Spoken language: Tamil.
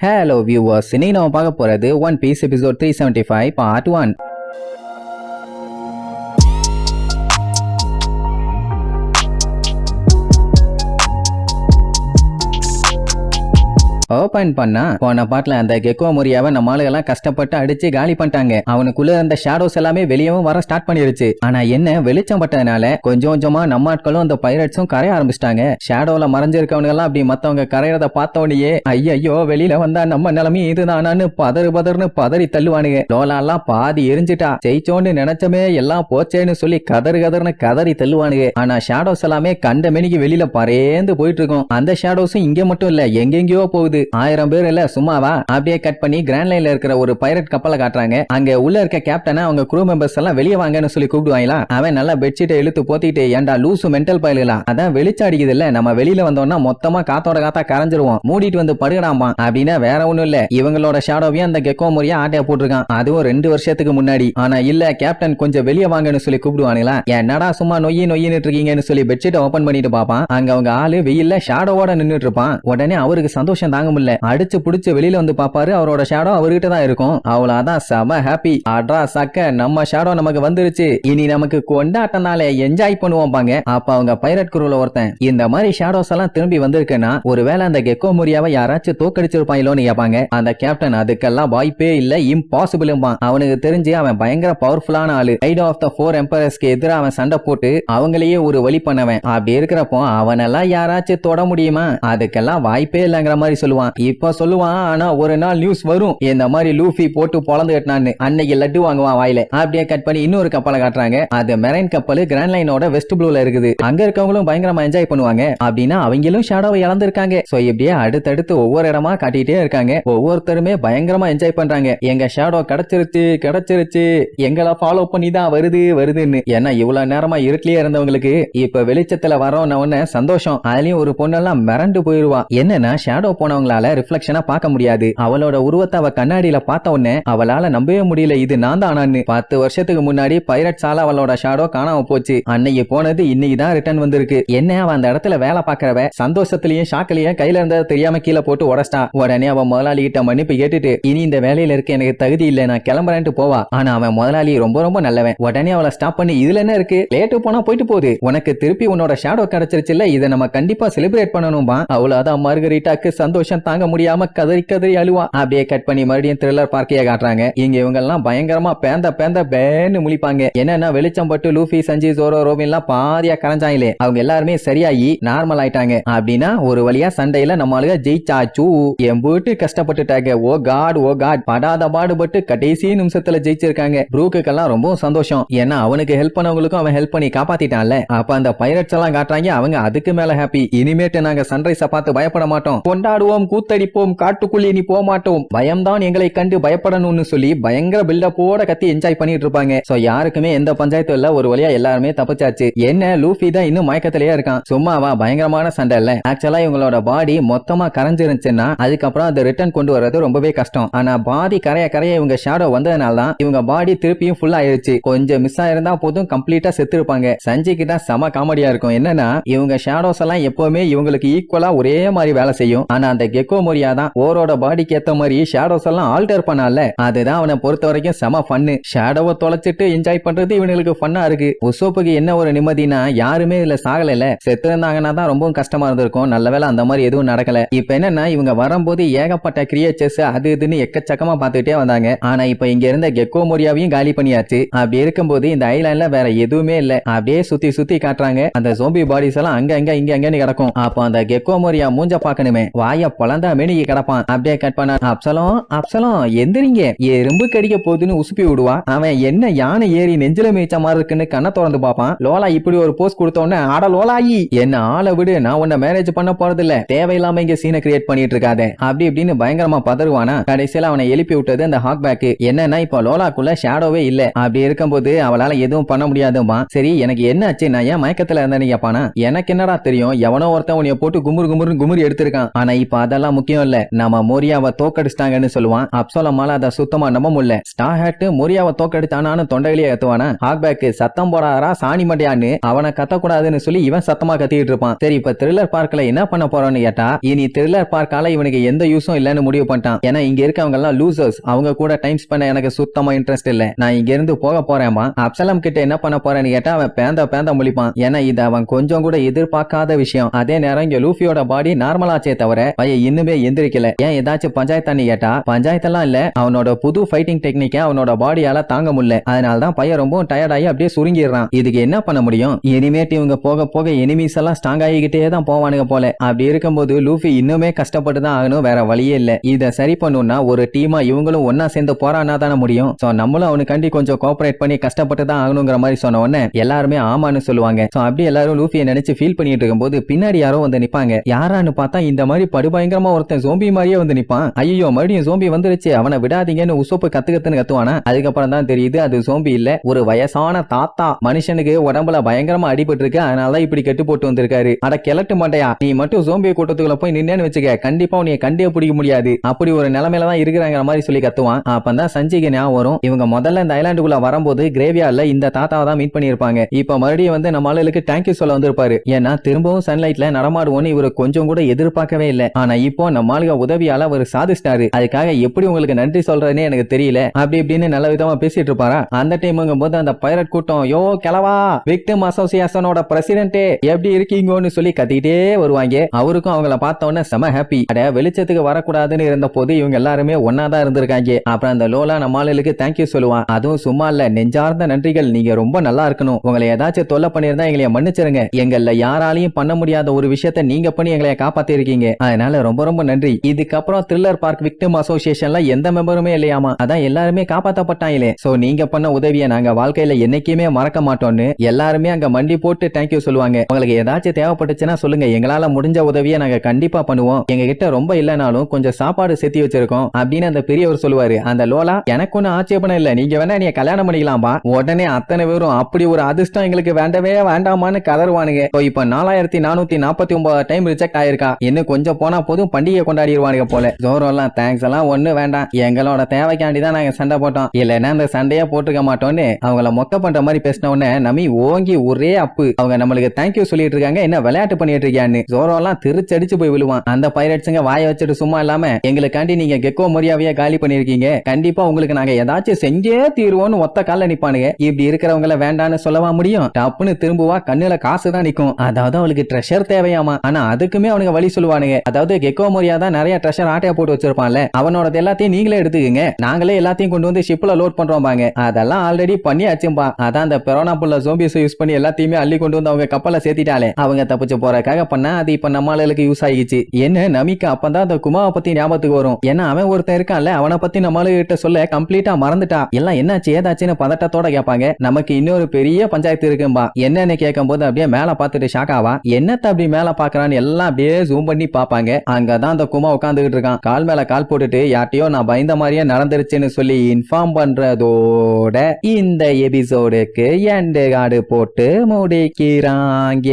Hello viewers, இன்னைக்கு நம்ம பார்க்க போறது One Piece episode 375 part 1. Open பண்ணா போன பாட்டுல அந்த கெக்கோ மொரியாவை நம்ம ஆளுகெல்லாம் கஷ்டப்பட்டு அடிச்சு காலி பண்ணிட்டாங்க. அவனுக்குள்ள அந்த ஷேடோஸ் எல்லாமே வெளியவும் வர ஸ்டார்ட் பண்ணிருச்சு. ஆனா என்ன வெளிச்சம் பட்டதுனால கொஞ்சம் கொஞ்சமா நம்ம ஆட்களும் அந்த பைரட்ஸும் கரைய ஆரம்பிச்சிட்டாங்க. ஷேடோல மறைஞ்சிருக்கவங்க எல்லாம் அப்படி மத்தவங்க கரையறத பார்த்தோடனே ஐயோ வெளியில வந்தா நம்ம நிலைமை இதுதானான்னு பதறுன்னு பதறி தள்ளுவானுங்க. லோலா எல்லாம் பாதி எரிஞ்சிட்டா, ஜெயிச்சோன்னு நினைச்சமே எல்லாம் போச்சேன்னு சொல்லி கதறுன்னு கதறி தள்ளுவானுங்க. ஆனா ஷேடோஸ் எல்லாமே கண்ட மெனிக்கு வெளியில பறேந்து போயிட்டு இருக்கும். அந்த ஷேடோஸும் இங்க மட்டும் இல்ல, எங்கெங்கயோ போகுது. 1000 பேர் இல்ல சும்மாவா. அப்படியே கட் பண்ணி கிராண்ட் லைன்ல இருக்கிற ஒரு பைரட் கப்பலை காட்டுறாங்க. அங்க உள்ள இருக்க கேப்டனை அவங்க க்ரூ மெம்பர்ஸ் எல்லாம் வெளியே வாங்கன்னு சொல்லி கூப்பிடுவாங்களா. அவன் நல்லா பெட்ஷீட்டை இழுத்து போத்திட்டு ஏண்டா லூசு மென்டல் பயலுலாம், அதான் வெளிச்சம் அடிக்குது இல்ல, நம்ம வெளியில வந்தோம்னா மொத்தமா காத்தோட காத்தா கரைஞ்சிருவோம், மூடிட்டு வந்து படுகடாமா அப்படின்னா வேற ஒண்ணும் இல்ல, இவங்களோட ஷேடோவையும் அந்த கெக்கோ மொரியா ஆட்டைய போட்டிருக்கான். அதுவும் 2 வருஷத்துக்கு முன்னாடி. ஆனா இல்ல கேப்டன் கொஞ்சம் வெளியே வாங்கன்னு சொல்லி கூப்பிடுவானுங்களா. என்னடா சும்மா நொய்யின்னு இருக்கீங்கன்னு சொல்லி பெட்ஷீட்டை ஓபன் பண்ணிட்டு பாப்பான். அங்க அவங்க ஆளு வெயில்ல ஷேடோவோட நின்னுட்டு இருப்பான். உடனே அவருக்கு சந்தோஷம் தாங்க முடியல. அடிச்சு புடிச்சு வெளியில வந்து பாப்பாரு, அவரோட ஷேடோ அவர்கிட்ட தான் இருக்கும். அவ்வளவுதான் செம ஹாப்பி. அட்ரா சக்க நம்ம ஷேடோ நமக்கு வந்துருச்சு, இனி நமக்கு கொண்டாட்டனால என்ஜாய் பண்ணுவோம் பாங்க. அப்ப அவங்க பைரட் குரூல ஒருத்தன் இந்த மாதிரி ஷேடோஸ் எல்லாம் திரும்பி வந்திருக்குன்னா ஒருவேளை அந்த கெக்கோ மொரியாவை யாராச்சும் தோக்கடிச்சிருப்பாங்களோன்னு கேட்பாங்க. அந்த கேப்டன் அதுக்கெல்லாம் வாய்ப்பே இல்ல, இம்பாசிபிள். அவனுக்கு தெரிஞ்சு அவன் பயங்கர பவர்ஃபுல்லான ஆளு. ரைட் ஆஃப் த 4 எம்பரர்ஸ்க்கு எதிராக அவன் சண்டை போட்டு அவங்களையே ஒரு வழி பண்ணவன். அப்படி இருக்கிறப்போ அவனெல்லாம் யாராச்சும் தொட முடியுமா? அதுக்கெல்லாம் வாய்ப்பே இல்லங்கிற மாதிரி சொல்லுவான். இப்ப சொல்லுவான், ஆனா ஒரு நாள் நியூஸ் வரும் இந்த மாதிரி லூஃபி போட்டு பொளந்து கட்டினான்னு. அன்னைக்கு லட்டு வாங்குவான் வாயில. அப்படியே கட் பண்ணி இன்னொரு கப்பலை காட்டுறாங்க. அது மெரைன் கப்பல் கிராண்ட் லைனோட வெஸ்ட் ப்ளூல இருக்குது. அங்க இருக்கவங்களும் பயங்கரமா என்ஜாய் பண்ணுவாங்க. அப்படின்னா அவங்களும் ஷேடோவை இழந்திருக்காங்க. சோ இப்படியே அடுத்தடுத்து ஒவ்வொரு இடமா காட்டிட்டே இருக்காங்க. ஒவ்வொருத்தருமே பயங்கரமா என்ஜாய் பண்றாங்க. எங்க ஷேடோ கிடைச்சிருச்சு, எங்களை ஃபாலோ பண்ணி தான் வருதுன்னு. ஏன்னா இவ்வளவு நேரமா இருட்டிலேயே இருந்தவங்களுக்கு இப்ப வெளிச்சத்துல வரோன்னு சந்தோஷம். அதுலயும் ஒரு பொண்ணெல்லாம் மிரண்டு போயிருவா. என்னன்னா ஷேடோ போனவங்களால ரிஃப்ளெக்ஷனா பார்க்க முடியாது. அவளோட உருவத்தை அவ கண்ணாடியில பார்த்த உடனே அவளால நம்பவே முடியல, இது நான் தானான்னு. 10 வருஷத்துக்கு முன்னாடி பைரட்ஸால அவளோட ஷேடோ காணாம போச்சு. அன்னைக்கு போனது இன்னைக்கு தான் ரிட்டர்ன் வந்திருக்கு. என்ன அவ அந்த இடத்துல வேலை பாக்குறவ சந்தோஷத்திலயும் ஷாக்கிலையும் கையில இருந்தது தெரியாம கீழே போட்டு உடச்சிட்டா. உடனே அவன் முதலாளி கிட்ட மன்னிப்பு கேட்டுட்டு இனி இந்த வேலையில இருக்க எனக்கு தகுதி இல்ல, நான் கிளம்புறேன்ட்டு போவா. ஆனா அவன் முதலாளி ரொம்ப நல்லவன். உடனே அவளை ஸ்டாப் பண்ணி இதுல என்ன இருக்கு, லேட்டு போனா போயிட்டு போகுது, உனக்கு திருப்பி உன்னோட ஷேடோ கிடைச்சிருச்சு இல்ல, இதை நம்ம கண்டிப்பா செலிப்ரேட் பண்ணணும்பா. அவ்வளவுதான் மார்கரிட்டாக்கு சந்தோஷம் தாங்க முடியாம கதறி அழுவா. அப்படியே கட் பண்ணி மறுபடியும் த்ரில்லர் பார்க்கைய காட்டுறாங்க. இங்க இவங்க எல்லாம் பயங்கரமா பேந்த பேன்னு முழிப்பாங்க. என்னன்னா வெளிச்சம் பட்டு லூஃபி சஞ்சி ஜோரோ ரோபின் எல்லாம் பாதியா கரைஞ்சாங்களே, அவங்க எல்லாருமே சரியாகி நார்மல் ஆயிட்டாங்க. அப்படின்னா ஒரு வழியா சண்டையில நம்ம ஆளுக ஜெயிச்சாச்சு, எம்பூட்டு கஷ்டப்பட்டுட்டாங்க. ஓ காட் படாத பாடுபட்டு கடைசி நிமிஷத்துல ஜெயிச்சிருக்காங்க. ப்ரூக்குக்கெல்லாம் ரொம்ப சந்தோஷம். ஏன்னா அவனுக்கு ஹெல்ப் பண்ணவங்களுக்கும் அவன் ஹெல்ப் பண்ணி காப்பாத்திட்டான்ல. அப்ப அந்த பைரட்ஸ் எல்லாம் காட்டுறாங்க, அவங்க அதுக்கு மேல ஹாப்பி. இனிமேட்டு நாங்க சன்ரைஸ பார்த்து பயப்பட மாட்டோம், கொண்டாடுவோம், கூத்தடிப்போம், காட்டுக்குள்ளே நீ போக மாட்டோம், பயம்தான் எங்களை கண்டு பயப்படணும்னு சொல்லி பயங்கர பில்டப்போட கத்தி என்ஜாய் பண்ணிட்டு இருப்பாங்க. சோ யாருக்குமே எந்த பஞ்சாயத்து இல்ல, ஒரு வழியா எல்லாருமே தப்பிச்சாச்சு. என்ன லூஃபி தான் இன்னும் மயக்கத்திலேயே இருக்கான். சும்மாவா பயங்கரமான சண்டை இல்ல. ஆக்சுவலா இவங்களோட பாடி மொத்தமா கரைஞ்சிருந்துச்சுன்னா அதுக்கப்புறம் அதை ரிட்டர்ன் கொண்டு வர்றது ரொம்பவே கஷ்டம். ஆனா பாடி கரைய இவங்க ஷேடோ வந்ததுனால தான் இவங்க பாடி திருப்பியும் ஃபுல் ஆயிருச்சு. கொஞ்சம் மிஸ் ஆயிருந்தா போதும் கம்ப்ளீட்டா செத்து இருப்பாங்க. சஞ்சிக்கு தான் செம காமெடியா இருக்கும். என்னன்னா இவங்க ஷேடோஸ் எல்லாம் எப்பவுமே இவங்களுக்கு ஈக்குவலா ஒரே மாதிரி வேலை செய்யும். ஆனா அந்த கெக்கோ மொரியா தான் ஓரோட பாடிக்கு ஏத்த மாதிரி ஷேடோஸ் எல்லாம் ஆல்டர் பண்ணால, அதுதான் அவனை பொறுத்த வரைக்கும் செம ஃபன்னு. ஷேடோவை தொலைச்சிட்டு என்ஜாய் பண்றது இவனுக்கு ஃபன்னா இருக்கு. உசோப்புக்கு என்ன ஒரு நிம்மதினா யாருமே இதுல சாகல, செத்து இருந்தாங்கன்னா தான் ரொம்பவும் கஷ்டமா இருந்திருக்கும். நல்ல வேளை அந்த மாதிரி எதுவும் நடக்கல. இப்ப என்னன்னா இவங்க வரும்போது ஏகப்பட்ட கிரியேச்சர்ஸ் அது இதுன்னு எக்கச்சக்கமா பார்த்துட்டே வந்தாங்க. ஆனா இப்ப இங்க இருந்த கெக்கோ மொரியாவையும் காலி பண்ணியாச்சு. அப்படி இருக்கும்போது இந்த ஐலாண்ட்ல வேற எதுவுமே இல்ல. அப்படியே சுத்தி காட்டுறாங்க. அந்த ஜோம்பி பாடிஸ் எல்லாம் அங்கன்னு கிடக்கும். அப்ப அந்த கெக்கோ மொரியா மூஞ்ச பாக்கணுமே, வாய பொலந்தா மேனிக்கு கிடப்பான். அப்படியே கட் பண்ண அப்சலம் எந்திரிங்க, எறும்பு கடிக்க போகுதுன்னு உசுப்பி விடுவா. அவன் என்ன யானை ஏறி நெஞ்சில மேய்ச்ச மாதிரி இருக்குன்னு கண்ணை திறந்து பாப்பான். லோலா இப்படி ஒரு போஸ்ட் கொடுத்தோன்னு ஆட லோலாயி என்ன ஆளை விடு, நான் உன்னை மேரேஜ் பண்ண போறது இல்ல, தேவையில்லாம இங்க சீனை கிரியேட் பண்ணிட்டு இருக்காத அப்படி இப்படின்னு பயங்கரமா பதறுவானா. கடைசியில அவனை எழுப்பி விட்டது அந்த ஹாக் பேக். என்னன்னா இப்ப லோலாக்குள்ள ஷேடோவே இல்ல. அப்படி இருக்கும்போது அவளால எதுவும் பண்ண முடியாதுமா. சரி எனக்கு என்ன ஆச்சு, நான் ஏன் மயக்கத்துல இருந்தேன்னு கேப்பானா. எனக்கு என்னடா தெரியும், எவனோ ஒருத்தன் உன்னைய போட்டு குமுறு எடுத்திருக்கான். ஆனா இப்ப அதெல்லாம் முக்கியம் இல்ல, நம்ம மோரியாவை தோக்கடிச்சிட்டாங்கன்னு சொல்லுவான். அப்சலோமால அதை சுத்தமா நம்ப முடியல. Star had மோரியாவை தோக்கடிச்சானு தொண்டையிலேயே கத்துவானா. ஹாக்பேக் சத்தம் போடாரா சாணி மண்டையான்னு அவனை கத்தக்கூடாதுன்னு சொல்லி இவன் சத்தமா கத்திட்டு இருப்பான். சரி, இப்ப த்ரில்லர் பார்க்ல என்ன பண்ண போறோம்னு கேட்டா, இனி த்ரில்லர் பார்க்கால இவனுக்கு எந்த யூஸும் இல்லன்னு முடிவு பண்ணிட்டான். ஏன்னா இங்க இருக்கவங்க எல்லாம் லூசர்ஸ், அவங்க கூட டைம் ஸ்பெண்ட் எனக்கு சுத்தமா இன்ட்ரெஸ்ட் இல்ல, நான் இங்க இருந்து போக போறேமா. அப்சலம் கிட்ட என்ன பண்ண போறேன்னு கேட்டா அவன் பேந்த முழிப்பான். ஏன்னா இது அவன் கொஞ்சம் கூட எதிர்பார்க்காத விஷயம். அதே நேரம் இங்க லூஃபியோட பாடி நார்மலாச்சே தவிர பையன் இன்னுமே எந்திரிக்கல. ஏன் ஏதாச்சும் பஞ்சாயத்தான்னு கேட்டா பஞ்சாயத்தெல்லாம் இல்ல, அவனோட புது ஃபைட்டிங் டெக்னிக்க அவனோட பாடியால தாங்க முடியல. அதனாலதான் பையன் ரொம்ப டயர்ட் ஆகி அப்படியே சுருங்கிடுறான். இதுக்கு என்ன பண்ண முடியும்? இனிமேட்டு இவங்க போக போக எனிமீஸ் எல்லாம் ஸ்ட்ராங் ஆகிக்கிட்டே தான் போவானுங்க போல. அப்படி இருக்கும்போது லூஃபி இன்னுமே கஷ்டப்பட்டு தான் ஆகணும், வேற வழியே இல்ல. இத சரி பண்ணுனா ஒரு டீமா இவங்களும் ஒன்னா சேர்ந்து போறானா தானே முடியும். சோ நம்மளும் அவனுக்காண்டி கொஞ்சம் கோஆபரேட் பண்ணி கஷ்டப்பட்டு தான் ஆகணுங்கிற மாதிரி சொன்ன உடனே எல்லாருமே ஆமான்னு சொல்லுவாங்க. சோ அப்படி எல்லாரும் லூஃபியை நினைச்சு ஃபீல் பண்ணிட்டு இருக்கும்போது பின்னாடி யாரோ வந்து நிப்பாங்க. யாரான்னு பார்த்தா இந்த மாதிரி படுபயங்கரமா ஒருத்தன் ஜோம்பி மாதிரியே வந்து நிப்பான். ஐயோ மறுபடியும் ஜோம்பி வந்துருச்சு, அவனை விடாதீங்கன்னு உசோப்பு கத்துக்கத்துன்னு கத்துவானா. அதுக்கப்புறம் தான் தெரியுது அது ஜோம்பி இல்ல, ஒரு வயசான தாத்தா. மனுஷனுக்கு உடம்புல பயங்கரமா அடிபட்டு இருக்கு, அதனாலதான் இப்படி கெட்டு போட்டு வந்திருக்காரு. அட கிழட்டு மாட்டையா, நீ மட்டும் ஜோம்பி கூட்டத்துக்குள்ள போய் நின்னேன்னு வச்சுக்க, கண்டிப்பா உன்னை கண்டே பிடிக்க முடியாது, அப்படி ஒரு நிலைமையில தான் இருக்கிறாங்கிற மாதிரி சொல்லி கத்துவான். அப்பதான் சஞ்சிக்கு ஞாபகம் வரும், இவங்க முதல்ல இந்த ஐலாண்டுக்குள்ள வரும்போது கிரேவியார்ட்ல இந்த தாத்தாவை தான் மீட் பண்ணிருப்பாங்க. இப்ப மறுபடியும் வந்து நம்ம ஆளுக்கு தேங்க்யூ சொல்ல வந்திருப்பாரு. ஏன்னா திரும்பவும் சன்லைட்ல நடமாடுவோன்னு இவரு கொஞ்சம் கூட எதிர்பார்க்கவே இல்லை. ஆனா இப்போ நம்ம ஆளுக உதவியால அவர் சாதிச்சிட்டாரு, அதுக்காக எப்படி உங்களுக்கு நன்றி சொல்றேன்னு எனக்கு தெரியல, அப்படி இப்படின்னு நல்ல விதமா பேசிட்டு இருப்பாரா. அந்த டைம்ங்கும் போது அந்த பைரட் கூட்டம், யோ கிளவா, விக்டிம் அசோசியேஷனோட பிரசிடென்ட் எப்படி இருக்கீங்கன்னு சொல்லி கத்திட்டே வருவாங்க. அவருக்கும் அவங்கள பார்த்த உடனே செம ஹாப்பி. அட வெளிச்சத்துக்கு வரக்கூடாதுன்னு இருந்த போது இவங்க எல்லாருமே ஒன்னாதான் இருந்திருக்காங்க. அப்புறம் அந்த லோலா நம்ம ஆளுக்கு தேங்க்யூ சொல்லுவான். அதுவும் சும்மா இல்ல, நெஞ்சார்ந்த நன்றிகள், நீங்க ரொம்ப நல்லா இருக்கணும், உங்களை ஏதாச்சும் தொல்லை பண்ணிருந்தா எங்களை மன்னிச்சிருங்க, எங்கள யாராலையும் பண்ண முடியாத ஒரு விஷயத்த நீங்க பண்ணி எங்களை காப்பாத்தி இருக்கீங்க, அதனால ரொம்ப ரொம்ப நன்றி. இதுக்கப்புறம் த்ரில்லர் பார்க் விக்டிம் அசோசியேஷன்ல எந்த மெம்பருமே இல்லையாமா, அதான் எல்லாருமே காப்பாத்தப்பட்டாங்களே. சோ நீங்க பண்ண உதவியை நாங்க வாழ்க்கையில என்னைக்குமே மறக்க மாட்டோம்னு எல்லாருமே அங்க மண்டி போட்டு தேங்க்யூ சொல்லுவாங்க. உங்களுக்கு ஏதாச்சும் தேவைப்பட்டுச்சுன்னா சொல்லுங்க, எங்களால முடிஞ்ச உதவியை நாங்க கண்டிப்பா பண்ணுவோம், எங்க கிட்ட ரொம்ப இல்லனாலும் கொஞ்சம் சாப்பாடு சேர்த்தி வச்சிருக்கோம் அப்படின்னு அந்த பெரியவர் சொல்லுவாரு. அந்த லோலா, எனக்கு ஒன்னும் ஆட்சேபணம் இல்ல, நீங்க வேணா நீ கல்யாணம் பண்ணிக்கலாம்பா. உடனே அத்தனை பேரும் அப்படி ஒரு அதிர்ஷ்டம் எங்களுக்கு வேண்டவே வேண்டாமான்னு கதறுவானுங்க. இப்ப 4449 டைம் ரிஜெக்ட் ஆயிருக்கா, இன்னும் கொஞ்சம் போனா போதும் பண்டிகை கொண்டாடிடுவானுங்க போல. ஜோரோ எல்லாம் தேங்க்ஸ் எல்லாம் ஒண்ணு வேண்டாம், எங்களோட தேவைக்காண்டி தான் நாங்க சண்டை போட்டோம், இல்லைன்னா அந்த சண்டையா போட்டுக்க மாட்டோம்னு அவங்கள மொக்க பண்ற மாதிரி பேசின உடனே நமி ஓங்கி ஒரே அப்பு. அவங்க நம்மளுக்கு தேங்க்யூ சொல்லிட்டு இருக்காங்க, என்ன விளையாட்டு பண்ணிட்டு இருக்கியான்னு ஜோரோ எல்லாம் திருச்சடிச்சு போய் விழுவான். அந்த பைரட்ஸுங்க வாய வச்சுட்டு சும்மா இல்லாம எங்களுக்காண்டி நீங்க கெக்கோ மரியாதையா காலி பண்ணிருக்கீங்க, கண்டிப்பா உங்களுக்கு நாங்க ஏதாச்சும் செஞ்சே தீருவோம்னு ஒத்த கால நிப்பானுங்க. இப்படி இருக்கிறவங்கள வேண்டான்னு சொல்லவா முடியும்? டப்புன்னு திரும்புவா, கண்ணுல காசு தான் நிக்கும். அதாவது அவளுக்கு ட்ரெஷர் தேவையாமா, ஆனா அதுக்குமே அவனுக்கு வழி சொல்லுவானுங்க. அதாவது கெக்கோ மரியா தான் நிறைய ட்ரெஷர் ஆட்டையா போட்டு வச்சிருப்பான்ல, அவனோட எல்லாத்தையும் நீங்களே எடுத்துக்கங்க, நாங்களே எல்லாத்தையும் கொண்டு வந்து ஷிப்ல லோட் பண்றோம் பாங்க. அதெல்லாம் ஆல்ரெடி பண்ணியாச்சும்பா. அதான் அந்த பெரோனா புள்ள ஜோம்பிஸ் யூஸ் பண்ணி எல்லாத்தையுமே அள்ளி கொண்டு வந்து அவங்க கப்பலை சேர்த்திட்டாலே, அவங்க தப்பிச்சு போறதுக்காக பண்ணா அது இப்ப நம்ம ஆளுக்கு யூஸ் ஆகிச்சு. என்ன நமிக்கு அப்பதான் அந்த குமாவை பத்தி ஞாபகத்துக்கு வரும். ஏன்னா அவன் ஒருத்தன் இருக்கான்ல, அவனை பத்தி நம்ம கிட்ட சொல்ல கம்ப்ளீட்டா மறந்துட்டா. எல்லாம் என்னாச்சு ஏதாச்சுன்னு பதட்டத்தோட கேட்பாங்க. நமக்கு இன்னொரு பெரிய பஞ்சாயத்து இருக்கும்பா. என்னன்னு கேட்கும் போது அப்படியே மேல பார்த்துட்டு ஷாக்காவா, என்னத்த அப்படி மேல பாக்குறான்னு எல்லாம் அப்படியே ஜூம் பண்ணி பாப்பாங்க. அங்கதான் அந்த குமா உட்காந்துக்கிட்டு இருக்கான், கால் மேல கால் போட்டுட்டு யார்ட்டையோ நான் பயந்த மாதிரியே நடந்துருச்சுன்னு சொல்லி இன்ஃபார்ம் பண்றதோட இந்த எபிசோடுக்கு எண்டு கார்டு போட்டு முடிக்கிறாங்க.